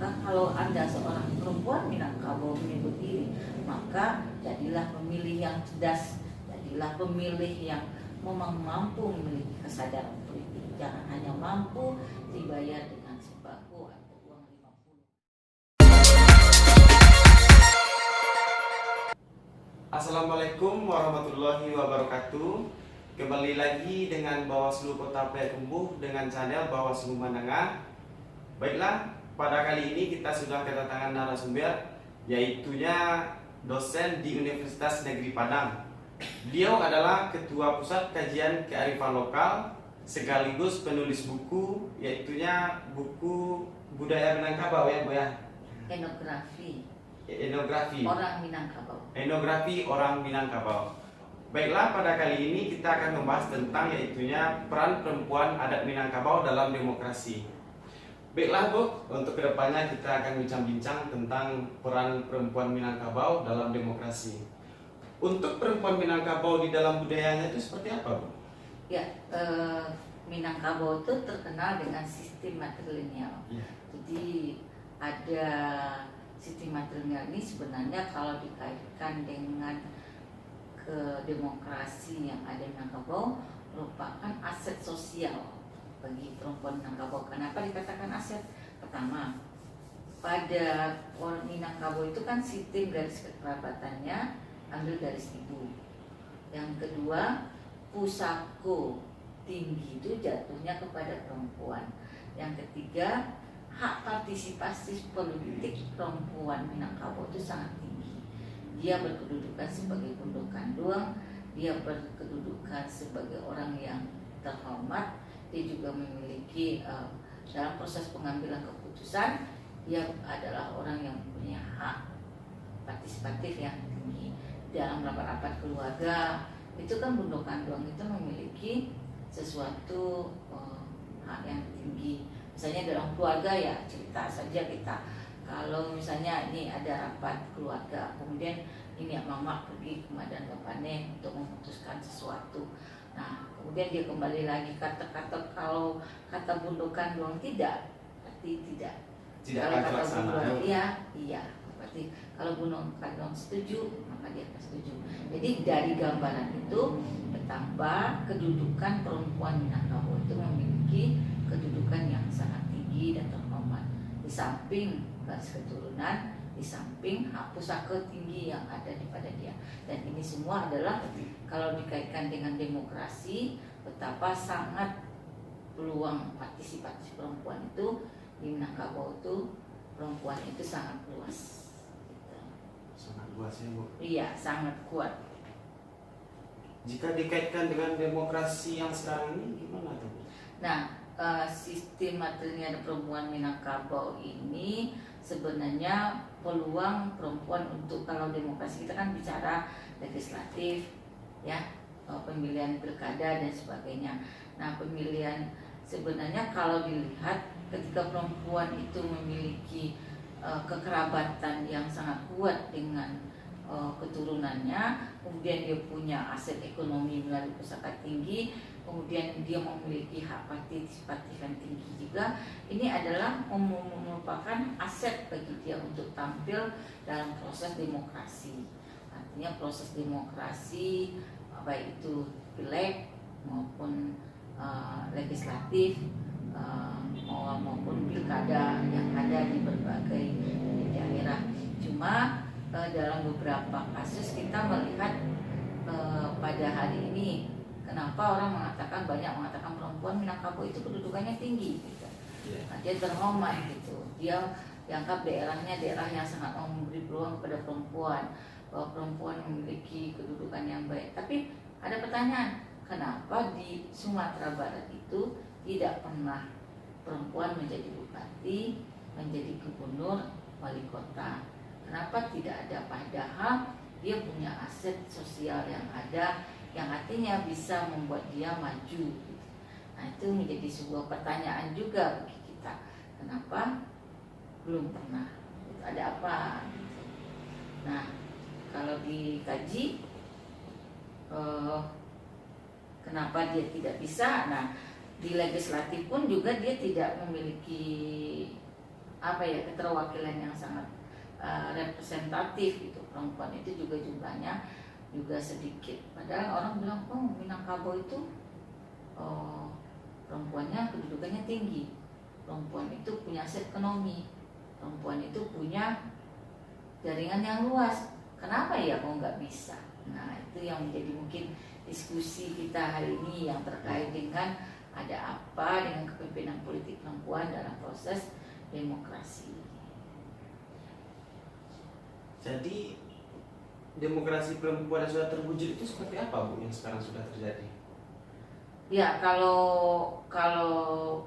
Maka kalau Anda seorang perempuan Minangkabau menyebut diri, maka jadilah pemilih yang cerdas, jadilah pemilih yang memang mampu memiliki kesadaran politik. Jangan hanya mampu dibayar dengan sembako atau uang 50. Assalamualaikum warahmatullahi wabarakatuh. Kembali lagi dengan Bawaslu Kota Payakumbuh dengan channel Bawaslu Menengah. Baiklah, pada kali ini kita sudah kedatangan narasumber, yaitunya dosen di Universitas Negeri Padang. Beliau adalah Ketua Pusat Kajian Kearifan Lokal sekaligus penulis buku, yaitunya buku Budaya Minangkabau ya Bu ya. Etnografi orang Minangkabau. Baiklah, pada kali ini kita akan membahas tentang yaitunya peran perempuan adat Minangkabau dalam demokrasi. Baiklah Bu, untuk kedepannya kita akan bincang-bincang tentang peran perempuan Minangkabau dalam demokrasi. Untuk perempuan Minangkabau di dalam budayanya itu seperti apa Bu? Ya, Minangkabau itu terkenal dengan sistem matrilineal. Ya. Jadi ada sistem matrilineal ini sebenarnya kalau dikaitkan dengan ke demokrasi yang ada di Minangkabau merupakan aset sosial bagi perempuan Minangkabau. Kenapa dikatakan aset? Pertama, pada orang Minangkabau itu kan sistem garis kekerabatannya ambil garis ibu. Yang kedua, pusako tinggi itu jatuhnya kepada perempuan. Yang ketiga, hak partisipasi politik perempuan Minangkabau itu sangat tinggi. Dia berkedudukan sebagai punduk kandung, dia berkedudukan sebagai orang yang terhormat, dia juga memiliki dalam proses pengambilan keputusan, dia adalah orang yang punya hak partisipatif yang tinggi. Dalam rapat-rapat keluarga itu kan punduk kandung itu memiliki sesuatu hak yang tinggi. Misalnya dalam keluarga ya cerita saja kita, kalau misalnya ini ada rapat keluarga, kemudian ini ya mama pergi ke Madan Bapane untuk memutuskan sesuatu. Nah kemudian dia kembali lagi kata-kata, kalau kata bundukan doang tidak, berarti tidak. Kalau akan kata terlaksana. iya, berarti kalau bundukan doang setuju, maka dia akan setuju. Jadi dari gambaran itu betapa kedudukan perempuan Minangkabau itu memiliki kedudukan yang sangat tinggi dan terhormat. Di samping garis keturunan, di samping hak pusaka tinggi yang ada pada dia. Dan ini semua adalah kalau dikaitkan dengan demokrasi, betapa sangat peluang partisipasi perempuan itu di Minangkabau itu, perempuan itu sangat luas. Gitu. Sangat luas ya Bu. Iya, sangat kuat. Jika dikaitkan dengan demokrasi yang sekarang ini gimana tuh Bu? Nah, sistem matrilineal perempuan Minangkabau ini sebenarnya peluang perempuan untuk, kalau demokrasi kita kan bicara legislatif ya, pemilihan pilkada dan sebagainya. Nah pemilihan sebenarnya kalau dilihat ketika perempuan itu memiliki kekerabatan yang sangat kuat dengan keturunannya, kemudian dia punya aset ekonomi melalui pusaka tinggi, kemudian dia memiliki hak partisipatif yang tinggi juga. Ini adalah merupakan aset bagi dia untuk tampil dalam proses demokrasi. Artinya proses demokrasi baik itu pileg maupun legislatif maupun pilkada yang ada di berbagai daerah. Cuma dalam beberapa kasus kita melihat pada hari ini, kenapa orang mengatakan, banyak mengatakan perempuan Minangkabau itu kedudukannya tinggi gitu. Nah, dia terhormat gitu. Dia dianggap daerahnya daerah yang sangat memberi peluang kepada perempuan, bahwa perempuan memiliki kedudukan yang baik. Tapi ada pertanyaan, kenapa di Sumatera Barat itu tidak pernah perempuan menjadi bupati, menjadi gubernur, wali kota? Kenapa tidak ada? Padahal dia punya aset sosial yang ada, yang artinya bisa membuat dia maju. Nah itu menjadi sebuah pertanyaan juga bagi kita. Kenapa belum pernah? Ada apa? Nah kalau dikaji kenapa dia tidak bisa? Nah di legislatif pun juga dia tidak memiliki apa ya, keterwakilan yang sangat representatif gitu. Perempuan itu juga jumlahnya juga sedikit. Padahal orang bilang, oh Minangkabau itu perempuannya kedudukannya tinggi, perempuan itu punya aset ekonomi, perempuan itu punya jaringan yang luas. Kenapa ya kok nggak bisa? Nah itu yang menjadi mungkin diskusi kita hari ini yang terkait dengan ada apa dengan kepemimpinan politik perempuan dalam proses demokrasi. Jadi demokrasi perempuan yang sudah terwujud itu seperti apa Bu yang sekarang sudah terjadi? Ya kalau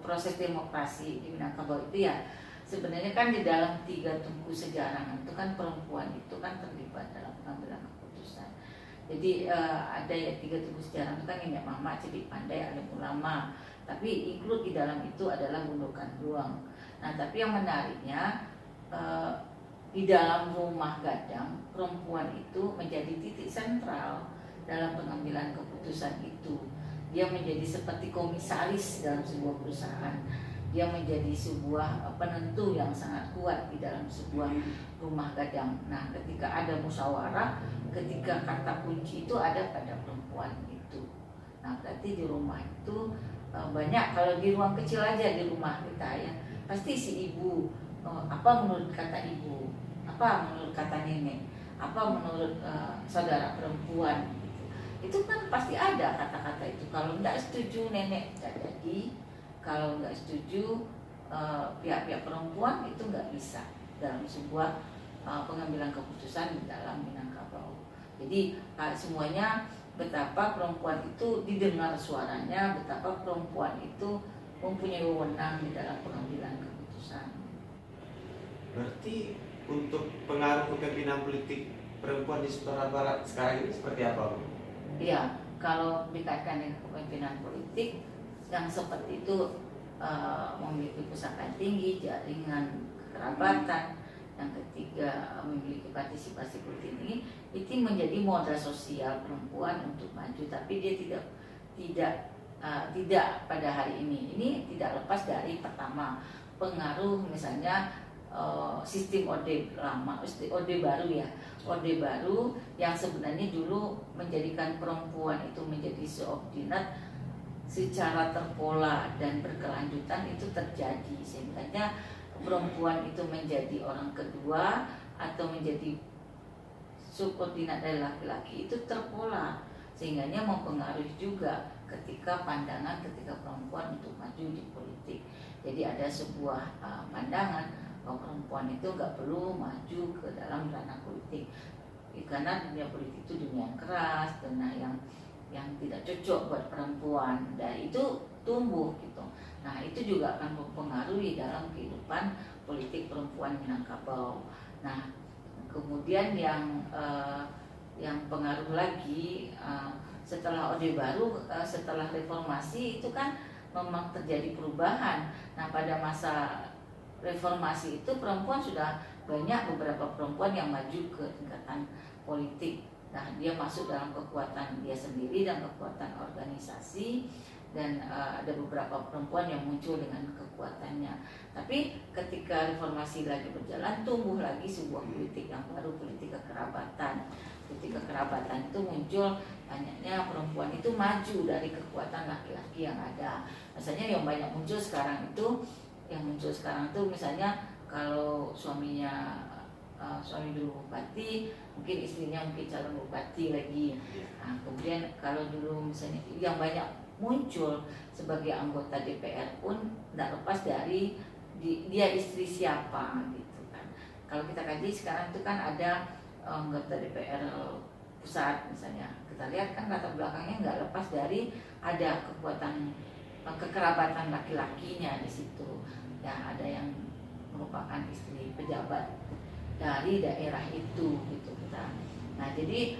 proses demokrasi di Minangkabau itu ya sebenarnya kan di dalam 3 tungku sejarah itu kan perempuan itu kan terlibat dalam pengambilan keputusan. Jadi ada ya 3 tungku sejarah itu kan Nenek Mama, Cedik Pandai, Alim Ulama. Tapi include di dalam itu adalah Gundukan Luang. Nah tapi yang menariknya di dalam Rumah Gadang perempuan itu menjadi titik sentral dalam pengambilan keputusan itu. Dia menjadi seperti komisaris dalam sebuah perusahaan. Dia menjadi sebuah penentu yang sangat kuat di dalam sebuah rumah gadang. Nah, ketika ada musyawarah, ketika kata kunci itu ada pada perempuan itu. Nah, berarti di rumah itu banyak. Kalau di ruang kecil aja di rumah kita ya, pasti si ibu apa menurut kata ibu, apa menurut kata nenek, apa menurut saudara perempuan. Itu kan pasti ada kata-kata itu. Kalau nggak setuju nenek nggak jadi, kalau nggak setuju pihak-pihak perempuan itu nggak bisa dalam sebuah pengambilan keputusan di dalam Minangkabau. Jadi semuanya betapa perempuan itu didengar suaranya, betapa perempuan itu mempunyai wewenang di dalam pengambilan keputusan. Berarti untuk pengaruh kepemimpinan politik perempuan di Sumatera Barat sekarang ini seperti apa Bu? Ya, kalau dikaitkan dengan kepemimpinan politik yang seperti itu memiliki pusaka tinggi, jaringan kekerabatan, yang ketiga memiliki partisipasi politik tinggi, itu menjadi modal sosial perempuan untuk maju. Tapi dia tidak pada hari ini. Ini tidak lepas dari pertama pengaruh misalnya sistem orde lama, orde baru ya, orde baru yang sebenarnya dulu menjadikan perempuan itu menjadi subordinat secara terpola dan berkelanjutan itu terjadi, sehingga perempuan itu menjadi orang kedua atau menjadi subordinat dari laki-laki itu terpola, sehingga mempengaruhi juga ketika perempuan untuk maju di politik. Jadi ada sebuah pandangan bahwa perempuan itu nggak perlu maju ke dalam ranah politik karena dunia politik itu dunia yang keras, dunia yang tidak cocok buat perempuan, dan itu tumbuh gitu. Nah itu juga akan mempengaruhi dalam kehidupan politik perempuan Minangkabau. Nah kemudian yang pengaruh lagi setelah Orde Baru, setelah reformasi itu kan memang terjadi perubahan. Nah pada masa reformasi itu perempuan sudah banyak, beberapa perempuan yang maju ke tingkatan politik. Nah dia masuk dalam kekuatan dia sendiri dan kekuatan organisasi, dan ada beberapa perempuan yang muncul dengan kekuatannya. Tapi ketika reformasi lagi berjalan, tumbuh lagi sebuah politik yang baru, politik kekerabatan. Politik kekerabatan itu muncul, banyaknya perempuan itu maju dari kekuatan laki-laki yang ada. Misalnya yang banyak muncul sekarang itu, misalnya kalau suami dulu bupati, mungkin istrinya mungkin calon bupati lagi. Nah, kemudian kalau dulu misalnya yang banyak muncul sebagai anggota DPR pun tidak lepas dari dia istri siapa gitu kan. Kalau kita kaji sekarang itu kan ada anggota DPR pusat misalnya, kita lihat kan latar belakangnya nggak lepas dari ada kekuatan kekerabatan laki-lakinya di situ. Ya ada yang merupakan istri pejabat dari daerah itu gitu kita. Nah jadi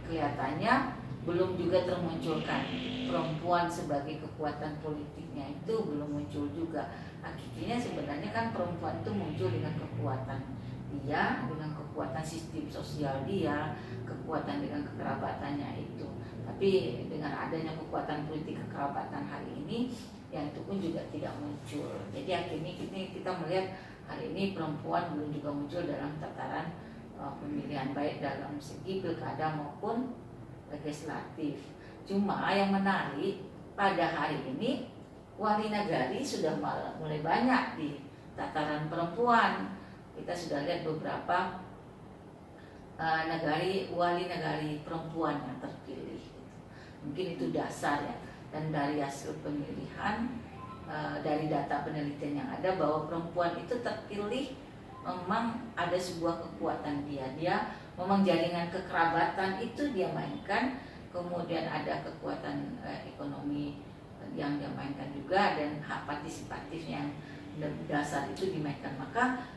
kelihatannya belum juga termunculkan perempuan sebagai kekuatan politiknya, itu belum muncul juga. Hakikatnya sebenarnya kan perempuan itu muncul dengan kekuatan dia, dengan kekuatan sistem sosial dia, kekuatan dengan kekerabatannya itu. Tapi dengan adanya kekuatan politik kekerabatan hari ini, yang itu pun juga tidak muncul. Jadi akhirnya kita melihat hari ini perempuan belum juga muncul dalam tataran pemilihan baik dalam segi pilkada maupun legislatif. Cuma yang menarik pada hari ini wali nagari sudah mulai banyak di tataran perempuan. Kita sudah lihat beberapa wali nagari perempuan yang terpilih. Mungkin itu dasar ya. Dan dari hasil pemilihan, dari data penelitian yang ada bahwa perempuan itu terpilih memang ada sebuah kekuatan dia memang jaringan kekerabatan itu dia mainkan, kemudian ada kekuatan ekonomi yang dia mainkan juga, dan hak partisipatif yang dasar itu dimainkan. Maka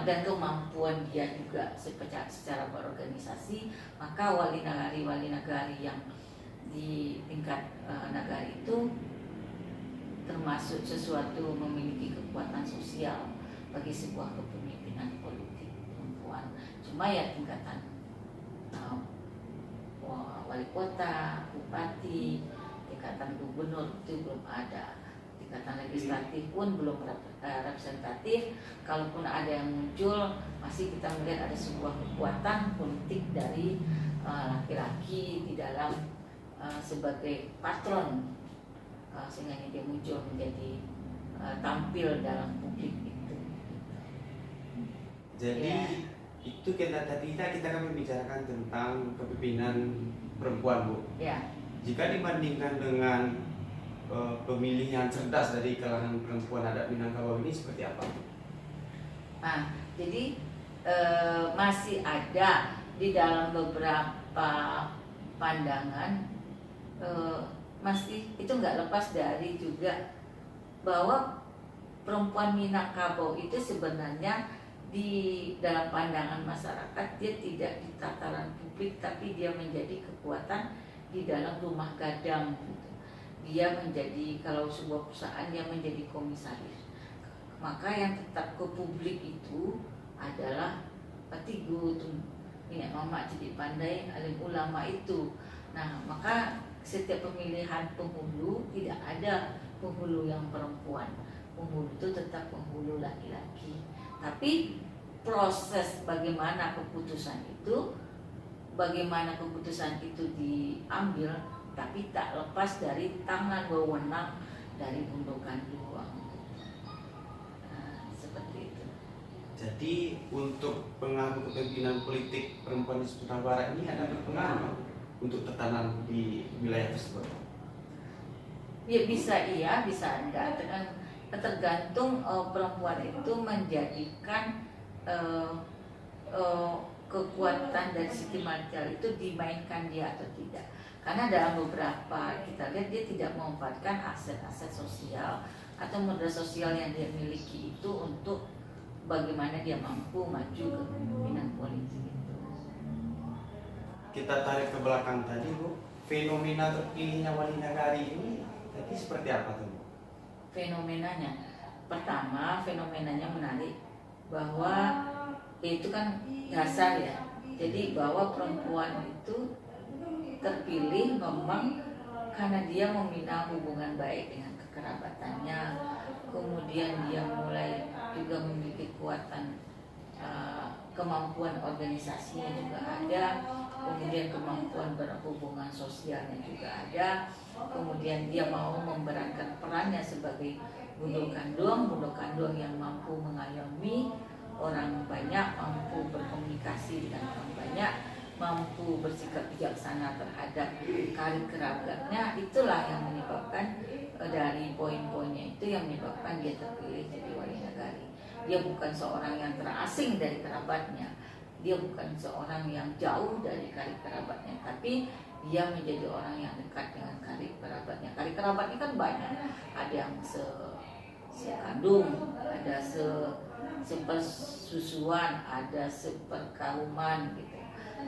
dan kemampuan dia juga secara berorganisasi, maka wali nagari yang di tingkat nagari itu termasuk sesuatu memiliki kekuatan sosial bagi sebuah kepemimpinan politik perempuan. Cuma ya tingkatan wali kota, bupati, tingkatan gubernur itu belum ada. Tingkatan legislatif pun belum representatif. Kalaupun ada yang muncul, masih kita melihat ada sebuah kekuatan politik dari laki-laki di dalam sebagai patron, sehingga dia muncul menjadi tampil dalam publik itu. Jadi itu kita akan membicarakan tentang kepemimpinan perempuan, Bu. Ya. Jika dibandingkan dengan pemilih yang cerdas dari kalangan perempuan adat Minangkabau ini seperti apa? Jadi masih ada di dalam beberapa pandangan, masih itu nggak lepas dari juga bahwa perempuan Minangkabau itu sebenarnya di dalam pandangan masyarakat dia tidak di tataran publik, tapi dia menjadi kekuatan di dalam rumah gadang gitu. Dia menjadi, kalau sebuah perusahaan dia menjadi komisaris. Maka yang tetap ke publik itu adalah Patigu, Minyak Mama jadi pandai, alim ulama itu. Nah, maka setiap pemilihan penghulu tidak ada penghulu yang perempuan. Penghulu itu tetap penghulu laki-laki. Tapi proses bagaimana keputusan itu diambil, tapi tak lepas dari tangan wewenang dari gundukan doang. Seperti itu. Jadi untuk pengaruh kepemimpinan politik perempuan di Sumatera Barat ini ada berpengaruh untuk tatanan di wilayah tersebut? Ya bisa iya, bisa enggak. Tergantung perempuan itu menjadikan kekuatan dari sisi material itu dimainkan dia atau tidak. Karena dalam beberapa kita lihat dia tidak memanfaatkan aset-aset sosial atau modal sosial yang dia miliki itu untuk bagaimana dia mampu maju ke kepemimpinan politik itu. Kita tarik ke belakang tadi, Bu. Fenomena terpilihnya wali nagari ini tadi seperti apa tuh, Bu? Fenomenanya, pertama fenomenanya menarik bahwa itu kan dasar ya. Jadi bahwa perempuan itu terpilih memang karena dia membina hubungan baik dengan kekerabatannya, kemudian dia mulai juga memiliki kekuatan, kemampuan organisasinya juga ada, kemudian kemampuan berhubungan sosialnya juga ada, kemudian dia mau memberankan perannya sebagai gundur kanduang yang mampu mengayomi orang banyak, mampu berkomunikasi dengan orang banyak, mampu bersikap bijaksana terhadap karib kerabatnya. Itulah yang menyebabkan, dari poin-poinnya itu yang menyebabkan dia terpilih jadi wali nagari. Dia bukan seorang yang terasing dari kerabatnya, dia bukan seorang yang jauh dari karib kerabatnya, tapi dia menjadi orang yang dekat dengan karib kerabatnya. Karib kerabatnya kan banyak, ada yang sekandung, ada sepersusuan, ada seperkauman gitu,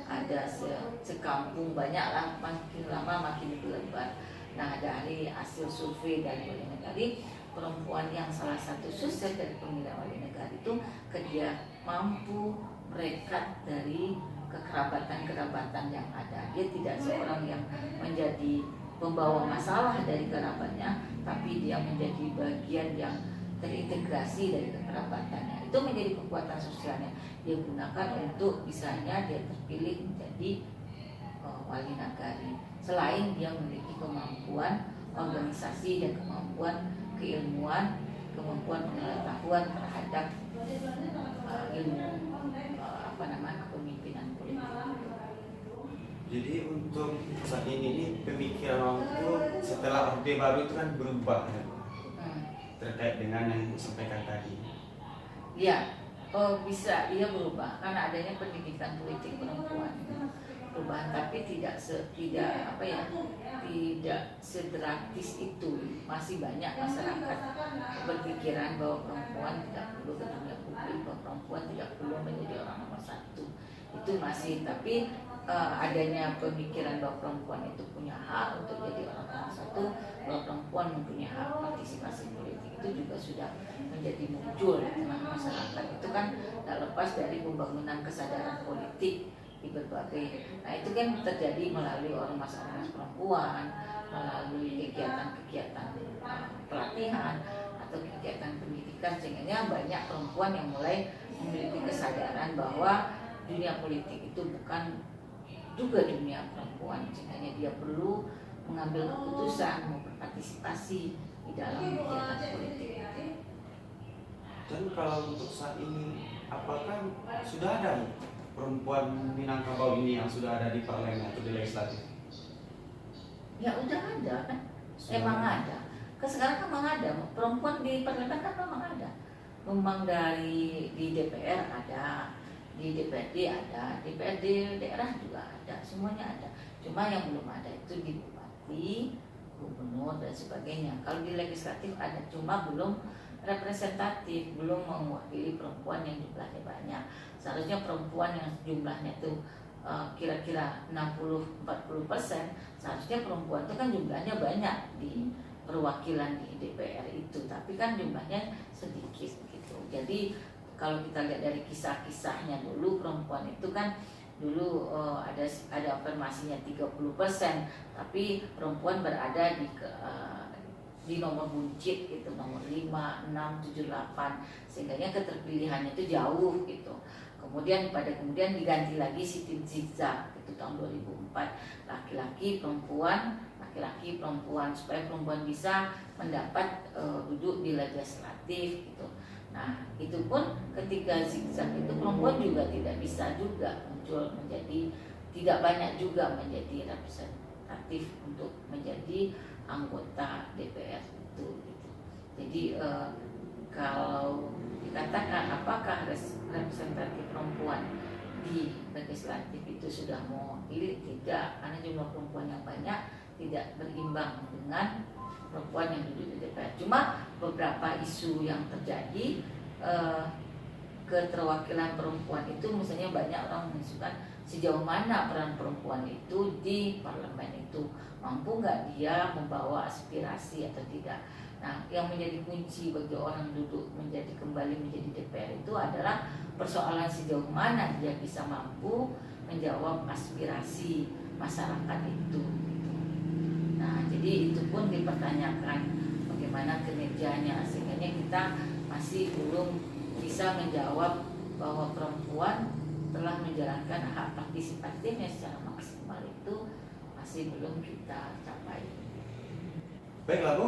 ada sekampung, banyaklah, makin lama makin lebar. Nah, dari hasil survei dari wali nagari, perempuan yang salah satu sukses dari pemilihan wali nagari itu dia mampu merekat dari kekerabatan yang ada. Dia tidak seorang yang menjadi pembawa masalah dari kerabatnya, tapi dia menjadi bagian yang terintegrasi dari kekerabatannya. Itu menjadi kekuatan sosialnya. Dia gunakan untuk misalnya dia terpilih menjadi wali nagari. Selain dia memiliki kemampuan organisasi dan kemampuan keilmuan, kemampuan pengetahuan terhadap ilmu kepemimpinan politik. Jadi untuk saat ini pemikiran orang itu setelah Orde Baru itu kan berubah ya, terkait dengan yang Ibu sampaikan tadi. Ya, bisa ia berubah karena adanya pendidikan politik perempuan. Perubahan tapi tidak sedrastis itu. Masih banyak masyarakat berpikiran bahwa perempuan tidak perlu ke dunia publik, bahwa perempuan tidak perlu menjadi orang nomor satu. Itu masih, tapi adanya pemikiran bahwa perempuan itu punya hak untuk jadi orang nomor satu, bahwa perempuan mempunyai hak partisipasi politik, itu juga sudah menjadi muncul di tengah masyarakat. Itu kan tidak lepas dari pembangunan kesadaran politik di berbagai, nah itu kan terjadi melalui ormas-ormas perempuan, melalui kegiatan-kegiatan pelatihan atau kegiatan pendidikan, sehingga banyak perempuan yang mulai memiliki kesadaran bahwa dunia politik itu bukan juga dunia perempuan, sehingga dia perlu mengambil keputusan, mau berpartisipasi di dalam kegiatan politik. Dan kalau untuk saat ini, apakah sudah ada perempuan Minangkabau ini yang sudah ada di parlemen atau di legislatif? Ya udah ada kan, emang ada. Sekarang kan memang ada perempuan di parlemen kan memang ada. Memang dari di DPR ada, di DPRD ada, DPRD daerah juga ada, semuanya ada. Cuma yang belum ada itu di bupati, gubernur dan sebagainya. Kalau di legislatif ada, cuma belum representatif, belum mewakili perempuan yang jumlahnya banyak. Seharusnya perempuan yang jumlahnya itu kira-kira 60-40%, seharusnya perempuan itu kan jumlahnya banyak di perwakilan di DPR itu, tapi kan jumlahnya sedikit gitu. Jadi kalau kita lihat dari kisah-kisahnya dulu, perempuan itu kan dulu ada afirmasinya 30%, tapi perempuan berada di nomor buncit gitu, nomor 5, 6, 7, 8, sehingga keterpilihannya itu jauh gitu. Kemudian diganti lagi sistem zigzag itu tahun 2004, laki-laki perempuan supaya perempuan bisa mendapat duduk di legislatif gitu. Nah itu pun ketika zigzag itu perempuan juga tidak bisa juga muncul menjadi, tidak banyak juga menjadi representatif untuk menjadi anggota DPR itu gitu. Jadi kalau dikatakan apakah representatif perempuan di legislatif itu sudah mewakili, tidak, karena jumlah perempuan yang banyak tidak berimbang dengan perempuan yang duduk di DPR. Cuma beberapa isu yang terjadi, keterwakilan perempuan itu misalnya banyak orang mengisahkan sejauh mana peran perempuan itu di parlemen itu, mampu nggak dia membawa aspirasi atau tidak. Nah, yang menjadi kunci bagi orang duduk kembali menjadi DPR itu adalah persoalan sejauh mana dia bisa mampu menjawab aspirasi masyarakat itu. Nah, jadi itu pun dipertanyakan bagaimana kinerjanya, sehingga kita masih belum bisa menjawab bahwa perempuan telah menjalankan hak partisipatifnya secara maksimal, itu masih belum kita capai. Baiklah Bu,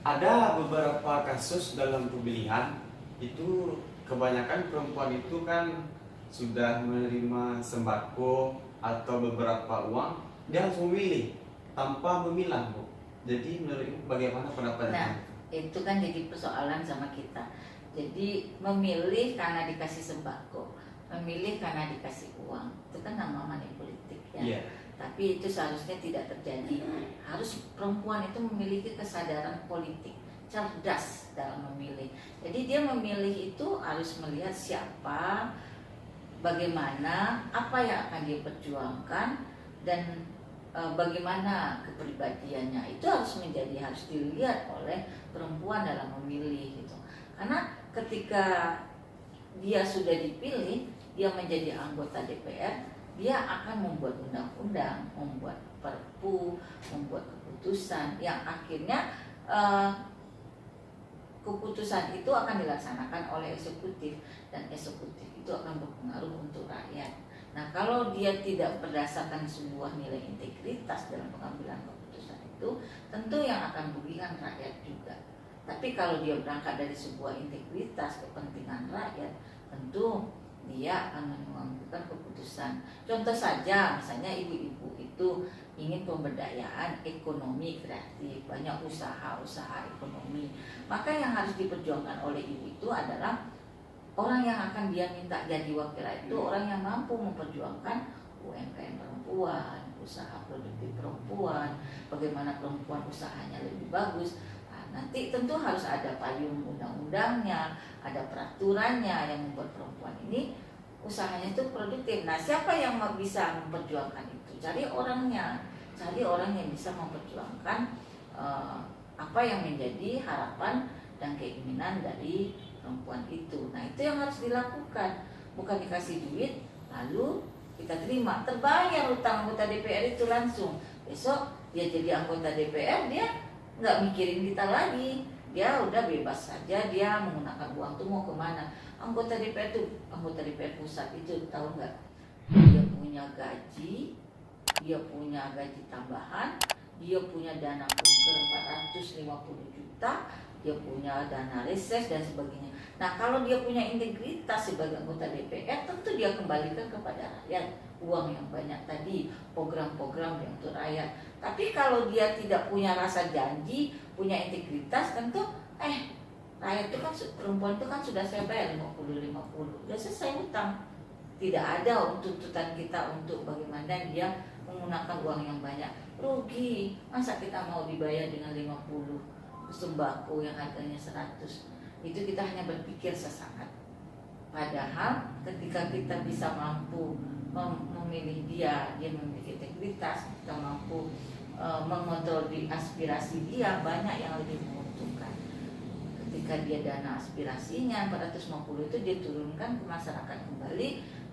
ada beberapa kasus dalam pemilihan itu kebanyakan perempuan itu kan sudah menerima sembako atau beberapa uang, dia harus memilih tanpa memilah Bu. Jadi menurut Ibu bagaimana pendapatnya? Nah, itu kan jadi persoalan sama kita. Jadi memilih karena dikasih sembako, memilih karena dikasih uang, itu kan nama money politik ya. Yeah. Tapi itu seharusnya tidak terjadi. Harus perempuan itu memiliki kesadaran politik, cerdas dalam memilih. Jadi dia memilih itu harus melihat siapa, bagaimana, apa yang akan dia perjuangkan, dan bagaimana kepribadiannya. Itu harus dilihat oleh perempuan dalam memilih gitu. Karena ketika dia sudah dipilih, dia menjadi anggota DPR, dia akan membuat undang-undang, membuat perpu, membuat keputusan yang akhirnya keputusan itu akan dilaksanakan oleh eksekutif, dan eksekutif itu akan berpengaruh untuk rakyat. Nah, kalau dia tidak berdasarkan sebuah nilai integritas dalam pengambilan keputusan itu, tentu yang akan rugi kan rakyat juga. Tapi kalau dia berangkat dari sebuah integritas kepentingan rakyat, tentu dia akan mengambil keputusan. Contoh saja, misalnya ibu-ibu itu ingin pemberdayaan ekonomi kreatif, banyak usaha-usaha ekonomi. Maka yang harus diperjuangkan oleh ibu itu adalah orang yang akan dia minta jadi wakil rakyat itu orang yang mampu memperjuangkan UMKM perempuan, usaha produktif perempuan, bagaimana perempuan usahanya lebih bagus. Nanti tentu harus ada payung undang-undangnya, ada peraturannya yang membuat perempuan ini usahanya itu produktif. Nah, siapa yang bisa memperjuangkan itu? Cari orangnya, cari orang yang bisa memperjuangkan apa yang menjadi harapan dan keinginan dari perempuan itu. Nah, itu yang harus dilakukan, bukan dikasih duit lalu kita terima, terbayar utang anggota DPR itu langsung. Besok dia jadi anggota DPR, dia nggak mikirin kita lagi, dia udah bebas saja dia menggunakan uang tuh mau kemana. Anggota DPR tuh, anggota DPR pusat itu tahu nggak, dia punya gaji, dia punya gaji tambahan, dia punya dana kunker 450 juta, dia punya dana reses dan sebagainya. Nah, kalau dia punya integritas sebagai anggota DPR, tentu dia kembalikan kepada rakyat uang yang banyak tadi, program-program yang untuk rakyat. Tapi kalau dia tidak punya rasa janji, punya integritas, tentu rakyat itu kan, perempuan itu kan sudah saya bayar 50-50, udah selesai utang. Tidak ada tuntutan kita untuk bagaimana dia menggunakan uang yang banyak, rugi. Masa kita mau dibayar dengan 50 sembako yang harganya 100? Itu kita hanya berpikir sesaat. Padahal ketika kita bisa mampu memilih dia memiliki integritas, kita mampu mengontrol di aspirasi dia, banyak yang lebih menguntungkan. Ketika dia dana aspirasinya 450 itu dia turunkan ke masyarakat kembali,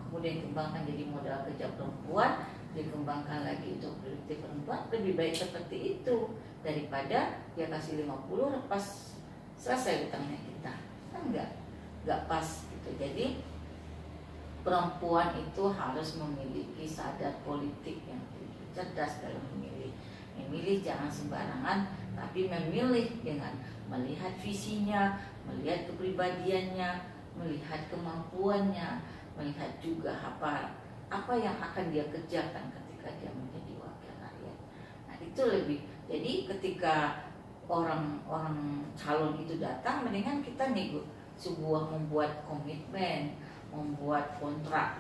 kemudian kembangkan jadi modal kerja perempuan, dikembangkan lagi untuk produktif perempuan, lebih baik seperti itu daripada dia kasih 50 lepas selesai utangnya kita. Kan enggak pas gitu. Jadi perempuan itu harus memiliki sadar politik yang cerdas dalam memilih. Memilih jangan sembarangan, tapi memilih dengan melihat visinya, melihat kepribadiannya, melihat kemampuannya, melihat juga apa yang akan dia kerjakan ketika dia menjadi wakil rakyat. Nah, itu lebih. Jadi ketika orang calon itu datang, mendingan kita membuat komitmen, membuat kontrak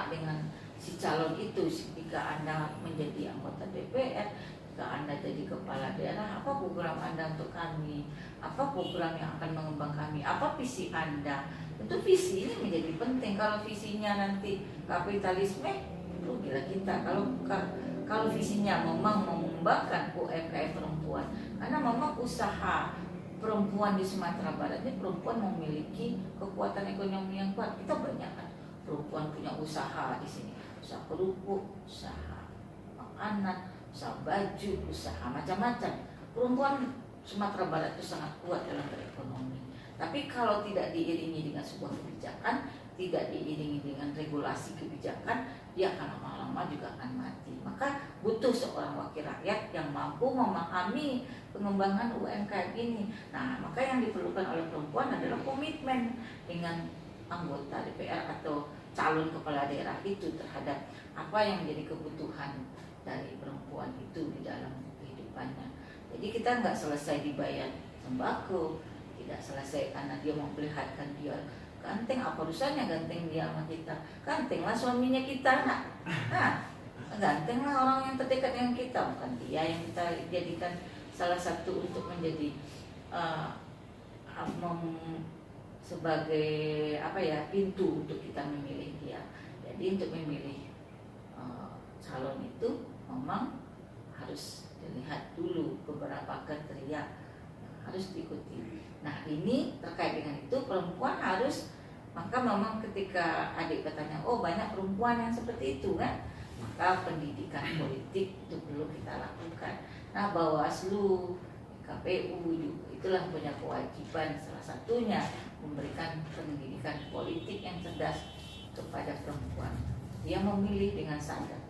dengan si calon itu. Ketika Anda menjadi anggota DPR, ketika Anda jadi kepala daerah, apa program Anda untuk kami, apa program yang akan mengembang kami, apa visi Anda. Tentu visi ini menjadi penting. Kalau visinya nanti kapitalisme, rugilah kita. Kalau visinya memang mengembangkan UMKM perempuan, karena memang usaha perempuan di Sumatera Barat ini, perempuan memiliki kekuatan ekonomi yang kuat. Kita banyak kan perempuan punya usaha di sini, usaha kerupuk, usaha makanan, usaha baju, usaha macam-macam. Perempuan Sumatera Barat itu sangat kuat dalam berekonomi. Tapi kalau tidak diiringi dengan sebuah kebijakan, tidak diiringi dengan regulasi kebijakan, dia akan lama-lama juga akan mati. Maka butuh seorang wakil rakyat yang mampu memahami pengembangan UMKM ini. Nah, maka yang diperlukan oleh perempuan adalah komitmen dengan anggota DPR atau calon kepala daerah itu terhadap apa yang menjadi kebutuhan dari perempuan itu di dalam kehidupannya. Jadi kita nggak selesai dibayar sembako, tidak selesai karena dia memperlihatkan dia ganteng. Apa urusannya ganteng dia sama kita? Gantenglah suaminya kita, nak. Nah, gantenglah orang yang terdekat dengan kita, bukan dia yang kita jadikan salah satu untuk menjadi sebagai pintu untuk kita memilih dia. Jadi untuk memilih calon itu memang harus dilihat dulu beberapa kriteria yang harus diikuti. Nah, ini terkait dengan itu perempuan harus Maka memang ketika adik bertanya, oh banyak perempuan yang seperti itu kan, maka pendidikan politik itu perlu kita lakukan. Nah, Bawaslu, KPU juga itulah punya kewajiban, salah satunya memberikan pendidikan politik yang cerdas kepada perempuan. Dia memilih dengan sadar,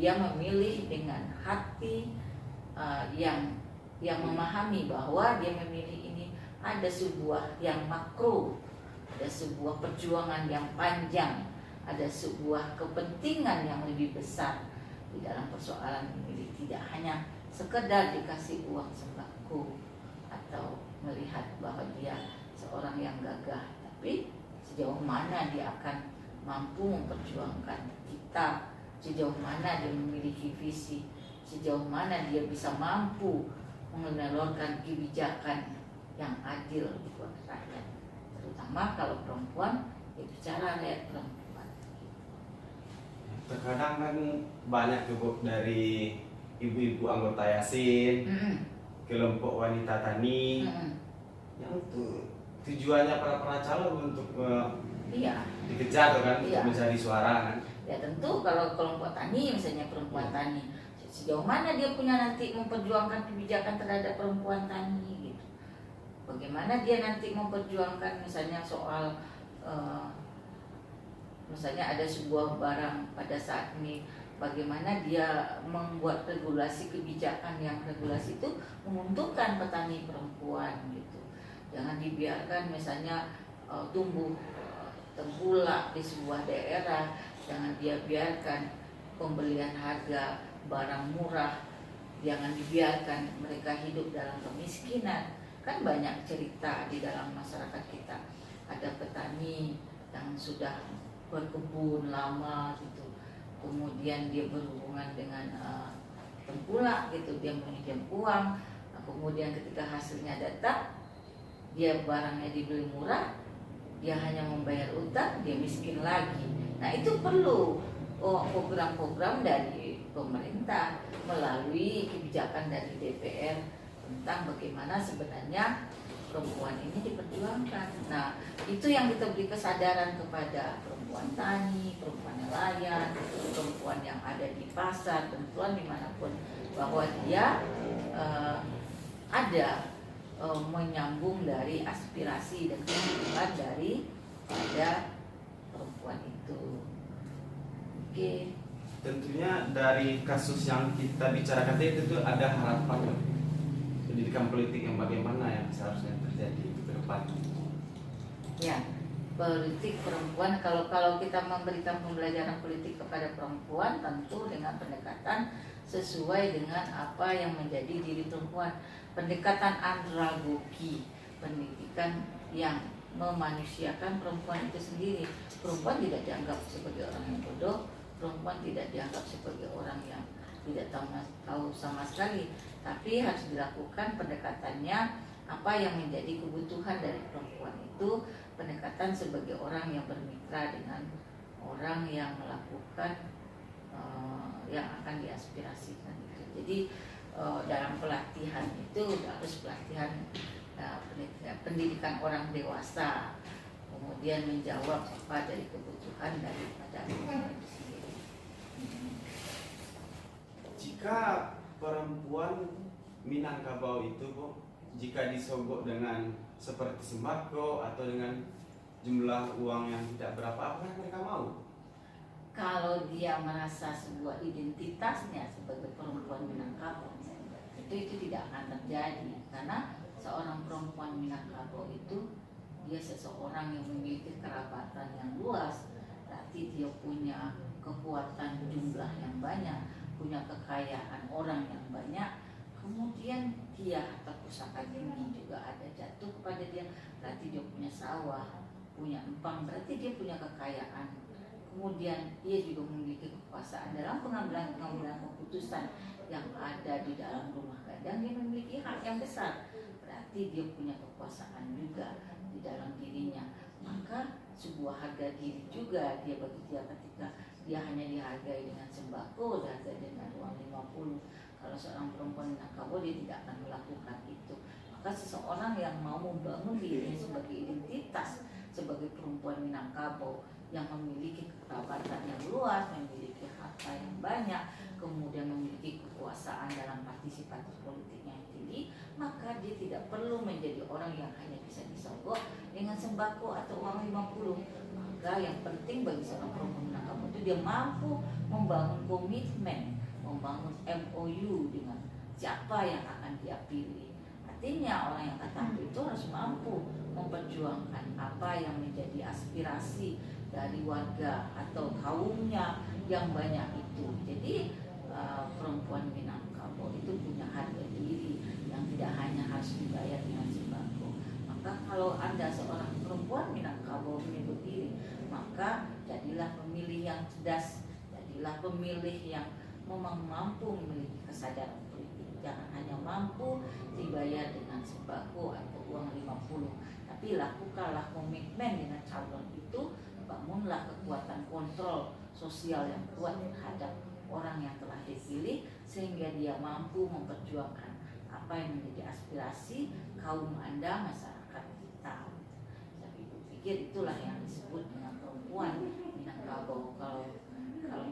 dia memilih dengan hati yang memahami bahwa dia memilih ini ada sebuah yang makro, ada sebuah perjuangan yang panjang, ada sebuah kepentingan yang lebih besar di dalam persoalan memilih. Tidak hanya sekedar dikasih uang sembako atau melihat bahwa dia seorang yang gagah, tapi sejauh mana dia akan mampu memperjuangkan kita, sejauh mana dia memiliki visi, sejauh mana dia bisa mampu mengelolkan kebijakan yang adil buat rakyat, terutama kalau perempuan, ya bicara rakyat perempuan. Terkadang kan banyak tuh dari ibu-ibu anggota Yasin, kelompok wanita tani, yang tujuannya para calon untuk dikejar tuh kan, untuk mencari suara kan. Ya tentu kalau kelompok tani misalnya perempuan tani, sejauh mana dia punya nanti memperjuangkan kebijakan terhadap perempuan tani gitu. Bagaimana dia nanti memperjuangkan misalnya soal misalnya ada sebuah barang pada saat ini, bagaimana dia membuat regulasi kebijakan yang regulasi itu menguntungkan petani perempuan gitu. Jangan dibiarkan misalnya tumbuh tengkulak di sebuah daerah, jangan dia biarkan pembelian harga barang murah, jangan dibiarkan mereka hidup dalam kemiskinan. Kan banyak cerita di dalam masyarakat kita, ada petani yang sudah berkebun lama gitu, kemudian dia berhubungan dengan tengkulak gitu, dia meminjam uang, kemudian ketika hasilnya datang, dia barangnya dibeli murah, dia hanya membayar utang, dia miskin lagi. Nah itu perlu program-program dari pemerintah melalui kebijakan dari DPR tentang bagaimana sebenarnya perempuan ini diperjuangkan. Nah itu yang kita beri kesadaran kepada perempuan tani, perempuan nelayan, perempuan yang ada di pasar, perempuan dimanapun, bahwa dia ada menyambung dari aspirasi dan kebutuhan dari pada perempuan itu. Oke. Tentunya dari kasus yang kita bicarakan tadi itu ada harapan pendidikan politik yang bagaimana yang seharusnya terjadi ke depan. Ya, politik perempuan, kalau kita memberikan pembelajaran politik kepada perempuan tentu dengan pendekatan sesuai dengan apa yang menjadi diri perempuan. Pendekatan andragogi, pendidikan yang memanusiakan perempuan itu sendiri. Perempuan tidak dianggap sebagai orang yang bodoh, perempuan tidak dianggap sebagai orang yang tidak tahu sama sekali, tapi harus dilakukan pendekatannya apa yang menjadi kebutuhan dari perempuan itu, pendekatan sebagai orang yang bermitra dengan orang yang melakukan yang akan diaspirasikan itu. Jadi dalam pelatihan itu harus pelatihan pendidikan orang dewasa, kemudian menjawab apa dari kebutuhan daripada perempuan sendiri. Jika perempuan Minangkabau itu, Bu, jika disogok dengan seperti sembako atau dengan jumlah uang yang tidak berapa, apakah mereka mau? Kalau dia merasa sebuah identitasnya sebagai perempuan Minangkabau, itu tidak akan terjadi, karena seorang perempuan Minangkabau itu dia seseorang yang memiliki kerabatan yang luas, berarti dia punya kekuatan jumlah yang banyak, punya kekayaan orang yang banyak, kemudian dia harta pusaka tinggi juga ada jatuh kepada dia, berarti dia punya sawah, punya empang, berarti dia punya kekayaan. Kemudian dia juga memiliki kekuasaan dalam pengambilan keputusan yang ada di dalam rumah gadang, dia memiliki hak yang besar, berarti dia punya kekuasaan juga di dalam dirinya. Maka sebuah harga diri juga dia bagi dia, ketika dia hanya dihargai dengan sembako, dihargai dengan uang 50. Kalau seorang perempuan Minangkabau dia tidak akan melakukan itu. Maka seseorang yang mau membangun dirinya sebagai identitas, sebagai perempuan perempuan Minangkabau yang memiliki kekerabatan yang luas, memiliki harta yang banyak, kemudian memiliki kekuasaan dalam partisipasi politiknya yang tinggi, maka dia tidak perlu menjadi orang yang hanya bisa disogok dengan sembako atau uang 50. Maka yang penting bagi seorang perempuan Minangkabau itu dia mampu membangun komitmen, membangun MOU dengan siapa yang akan dia pilih. Artinya orang yang tampil itu harus mampu memperjuangkan apa yang menjadi aspirasi dari warga atau kaumnya yang banyak itu. Jadi perempuan Minangkabau itu punya harga diri yang tidak hanya harus dibayar dengan sembako. Maka kalau Anda seorang perempuan Minangkabau menyebut diri, maka jadilah pemilih yang cerdas, jadilah pemilih yang memang mampu memiliki kesadaran politik. Jangan hanya mampu dibayar dengan sembako atau uang 50, tapi lakukanlah komitmen dengan calon itu, bangunlah kekuatan kontrol sosial yang kuat terhadap orang yang telah dipilih sehingga dia mampu memperjuangkan apa yang menjadi aspirasi kaum Anda, masyarakat kita. Tapi pikir itulah yang disebut dengan perempuan Minangkabau kalau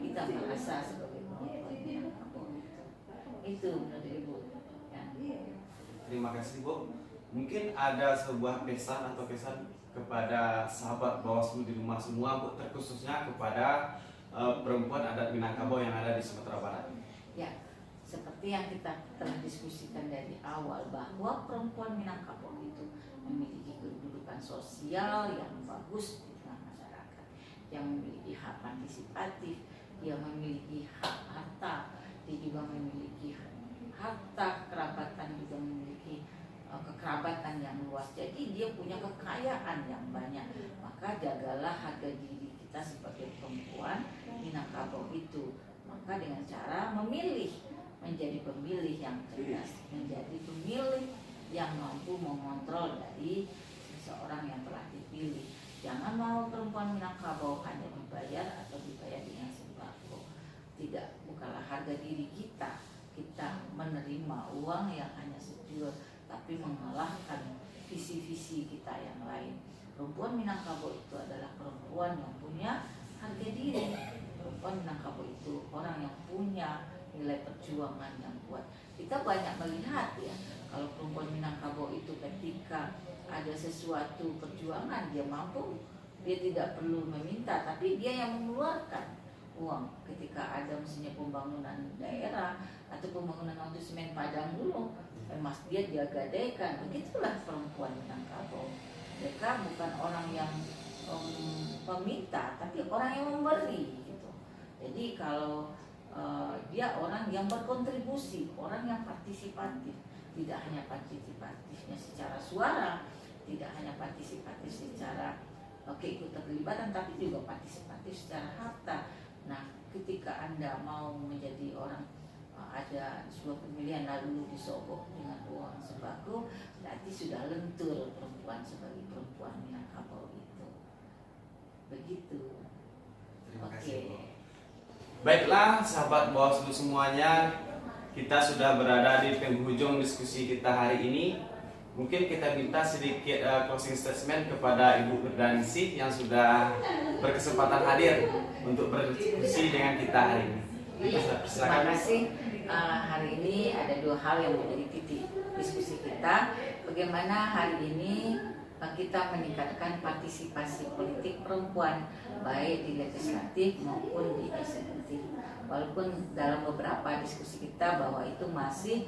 kita merasa sebagai perempuan Minangkabau itu menurut Ibu. Ya. Terima kasih Bu. Mungkin ada sebuah pesan atau kesan kepada sahabat Bawaslu di rumah semua Bu, terkhususnya kepada perempuan adat Minangkabau yang ada di Sumatera Barat. Ya, seperti yang kita telah diskusikan dari awal bahwa perempuan Minangkabau itu memiliki kedudukan sosial yang bagus di tengah masyarakat, yang memiliki hak partisipatif, dia memiliki hak harta, dia juga memiliki harta kerabatan, juga memiliki kekerabatan yang luas. Jadi dia punya kekayaan yang banyak. Maka jagalah harga diri kita sebagai perempuan Minangkabau itu. Maka dengan cara memilih, menjadi pemilih yang cerdas, menjadi pemilih yang mampu mengontrol dari seseorang yang telah dipilih. Jangan mau perempuan Minangkabau hanya dibayar atau dibayar dengan sembako. Tidak, bukanlah harga diri kita. Kita menerima uang yang hanya secure, tapi mengalahkan visi-visi kita yang lain. Perempuan Minangkabau itu adalah perempuan yang punya harga diri. Perempuan Minangkabau itu orang yang punya nilai perjuangan yang kuat. Kita banyak melihat ya, kalau perempuan Minangkabau itu ketika ada sesuatu perjuangan dia mampu, dia tidak perlu meminta, tapi dia yang mengeluarkan uang. Ketika ada misalnya pembangunan daerah atau pembangunan untuk semen Padang dulu, mas dia gadaikan. Begitulah perempuan Minangkabau. Mereka bukan orang yang meminta, tapi orang yang memberi gitu. Jadi kalau dia orang yang berkontribusi, orang yang partisipatif, tidak hanya partisipatifnya secara suara, tidak hanya partisipatif secara keterlibatan, tapi juga partisipatif secara harta. Nah, ketika Anda mau menjadi orang ada sebuah pemilihan lalu disogok dengan uang sembako, berarti sudah lentur perempuan sebagai perempuan Minangkabau itu. Begitu. Terima kasih Bu. Baiklah sahabat Bawaslu semuanya, kita sudah berada di penghujung diskusi kita hari ini. Mungkin kita minta sedikit closing statement kepada Ibu Firdaningsih yang sudah berkesempatan hadir untuk berdiskusi dengan kita hari ini. Terima kasih. Hari ini ada dua hal yang menjadi titik diskusi kita. Bagaimana hari ini kita meningkatkan partisipasi politik perempuan baik di legislatif maupun di eksekutif. Walaupun dalam beberapa diskusi kita bahwa itu masih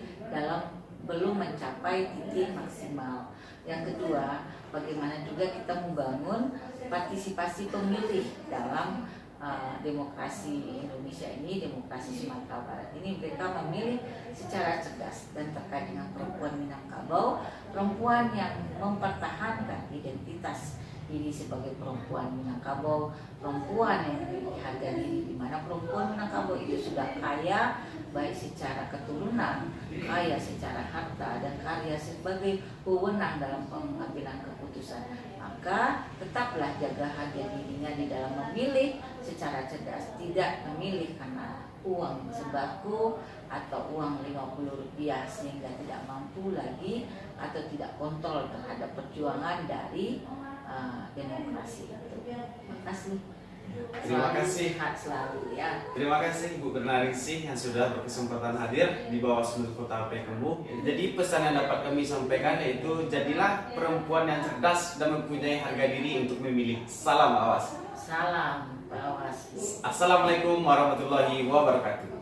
belum mencapai titik maksimal. Yang kedua, bagaimana juga kita membangun partisipasi pemilih dalam demokrasi Indonesia ini, demokrasi Sumatera Barat ini. Mereka memilih secara cerdas, dan terkait dengan perempuan Minangkabau, perempuan yang mempertahankan identitas diri sebagai perempuan Minangkabau, perempuan yang memiliki harga diri, di mana perempuan Minangkabau itu sudah kaya baik secara keturunan, kaya secara harta, dan kaya sebagai pewenang dalam pengambilan keputusan. Maka tetaplah jaga harga dirinya di dalam memilih secara cerdas, tidak memilih karena uang sembako atau uang Rp50 sehingga tidak mampu lagi atau tidak kontrol terhadap perjuangan dari demokrasi itu. Terima kasih. Terima kasih. Sehat selalu ya. Terima kasih Bu Bernaringsi yang sudah berkesempatan hadir di Bawaslu Kota Payakumbuh. Jadi pesan yang dapat kami sampaikan yaitu jadilah perempuan yang cerdas dan mempunyai harga diri untuk memilih. Salam awas. Salam Bawaslu. Assalamualaikum warahmatullahi wabarakatuh.